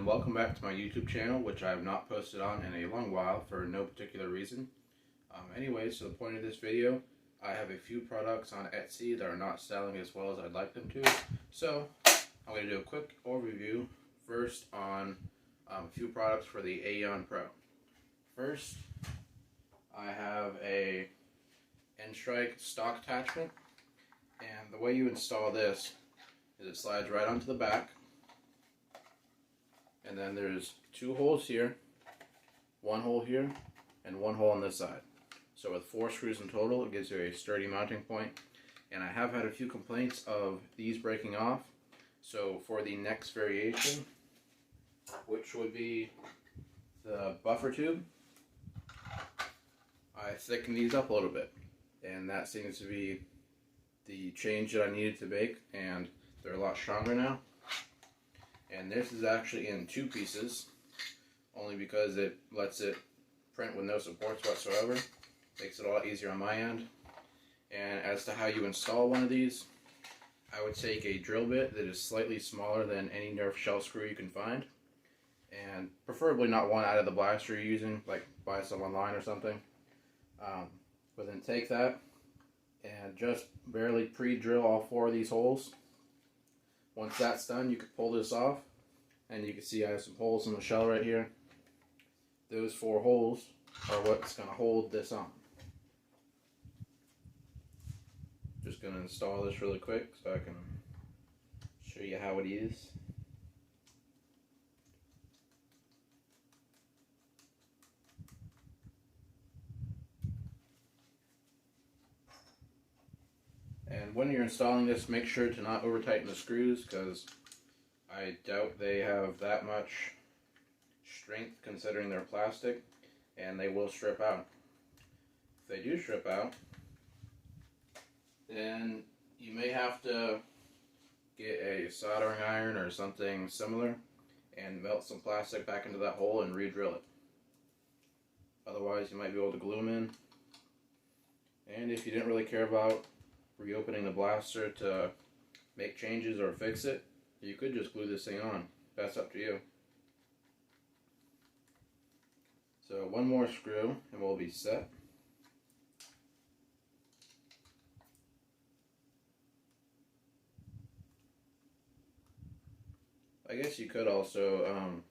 welcome back to my YouTube channel, which I have not posted on in a long while for no particular reason. Anyway, so the point of this video, I have a few products on Etsy that are not selling as well as I'd like them to. So I'm going to do a quick overview first on a few products for the Aeon Pro. First, I have a N-Strike stock attachment, and the way you install this is it slides right onto the back. And then there's two holes here, one hole here, and one hole on this side. So with 4 screws in total, it gives you a sturdy mounting point. And I have had a few complaints of these breaking off. So for the next variation, which would be the buffer tube, I thickened these up a little bit. And that seems to be the change that I needed to make, and they're a lot stronger now. And this is actually in 2 pieces, only because it lets it print with no supports whatsoever. Makes it a lot easier on my end. And as to how you install one of these, I would take a drill bit that is slightly smaller than any Nerf shell screw you can find, and preferably not one out of the blaster you're using, like buy some online or something. But then take that and just barely pre-drill all 4 of these holes. Once that's done, you can pull this off, and you can see I have some holes in the shell right here. Those 4 holes are what's going to hold this on. Just going to install this really quick so I can show you how it is. And when you're installing this, make sure to not over tighten the screws, because I doubt they have that much strength considering they're plastic, and they will strip out. If they do strip out, then you may have to get a soldering iron or something similar and melt some plastic back into that hole and re-drill it. Otherwise, you might be able to glue them in. And if you didn't really care about reopening the blaster to make changes or fix it, you could just glue this thing on. That's up to you. So one more screw and we'll be set. I guess you could also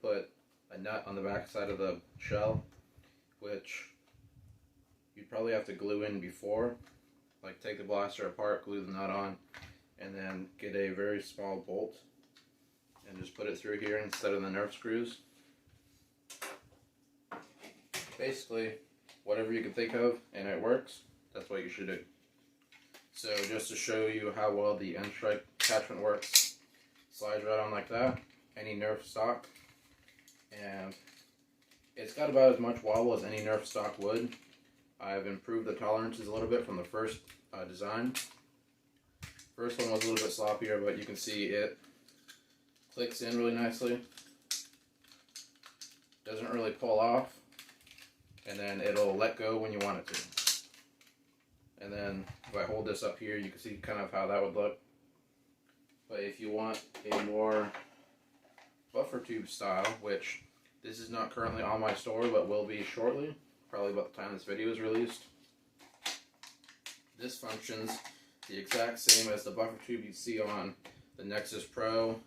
put a nut on the back side of the shell, which you'd probably have to glue in before. Like take the blaster apart, glue the nut on, and then get a very small bolt and just put it through here instead of the Nerf screws. Basically, whatever you can think of and it works, that's what you should do. So just to show you how well the N-Strike attachment works, slides right on like that, any Nerf stock, and it's got about as much wobble as any Nerf stock would. I've improved the tolerances a little bit from the first design. First one was a little bit sloppier, but you can see it clicks in really nicely. Doesn't really pull off, and then it'll let go when you want it to. And then if I hold this up here, you can see kind of how that would look. But if you want a more buffer tube style, which this is not currently on my store but will be shortly, probably about the time this video is released. This functions the exact same as the buffer tube you see on the Nexus Pro,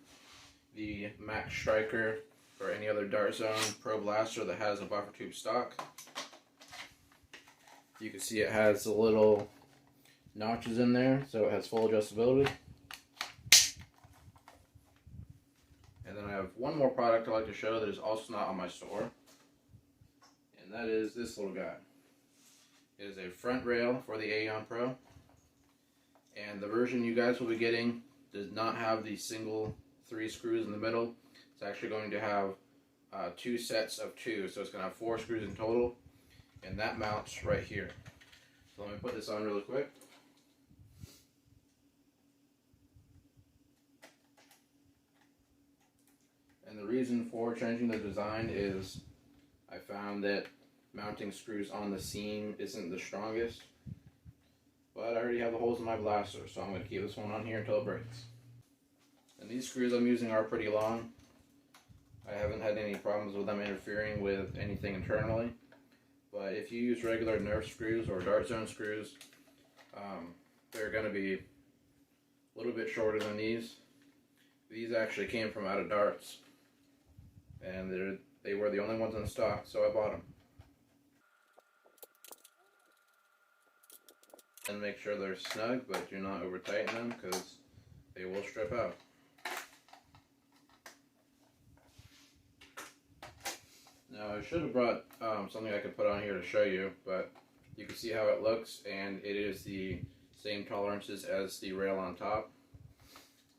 the Max Striker, or any other Dart Zone Pro blaster that has a buffer tube stock. You can see it has the little notches in there, so it has full adjustability. And then I have one more product I'd like to show that is also not on my store. And that is this little guy. It is a front rail for the Aeon Pro, and the version you guys will be getting does not have the single 3 screws in the middle. It's actually going to have 2 sets of 2, so it's going to have 4 screws in total, and that mounts right here. So let me put this on really quick. And the reason for changing the design is I found that mounting screws on the seam isn't the strongest, but I already have the holes in my blaster, so I'm going to keep this one on here until it breaks. And these screws I'm using are pretty long. I haven't had any problems with them interfering with anything internally. But if you use regular Nerf screws or Dart Zone screws, they're going to be a little bit shorter than these. These actually came from out of darts, and they were the only ones in stock, so I bought them. And make sure they're snug, but do not over tighten them because they will strip out. Now I should have brought something I could put on here to show you, but you can see how it looks, and it is the same tolerances as the rail on top.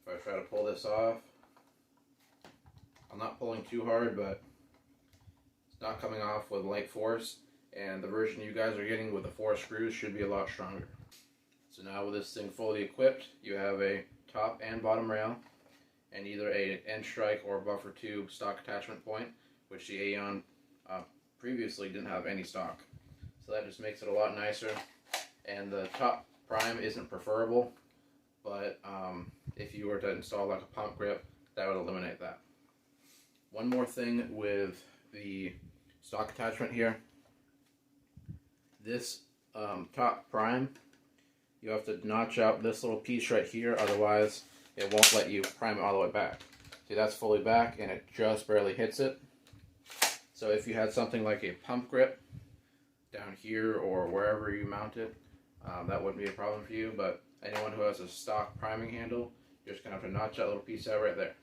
If I try to pull this off, I'm not pulling too hard, but it's not coming off with light force, and the version you guys are getting with the 4 screws should be a lot stronger. So now with this thing fully equipped, you have a top and bottom rail, and either an end strike or buffer tube stock attachment point, which the Aeon previously didn't have any stock. So that just makes it a lot nicer. And the top prime isn't preferable, but if you were to install like a pump grip, that would eliminate that. One more thing with the stock attachment here. This top prime, you have to notch out this little piece right here, otherwise it won't let you prime it all the way back. See, that's fully back and it just barely hits it. So if you had something like a pump grip down here or wherever you mount it, that wouldn't be a problem for you, but anyone who has a stock priming handle, you're just going to have to notch that little piece out right there.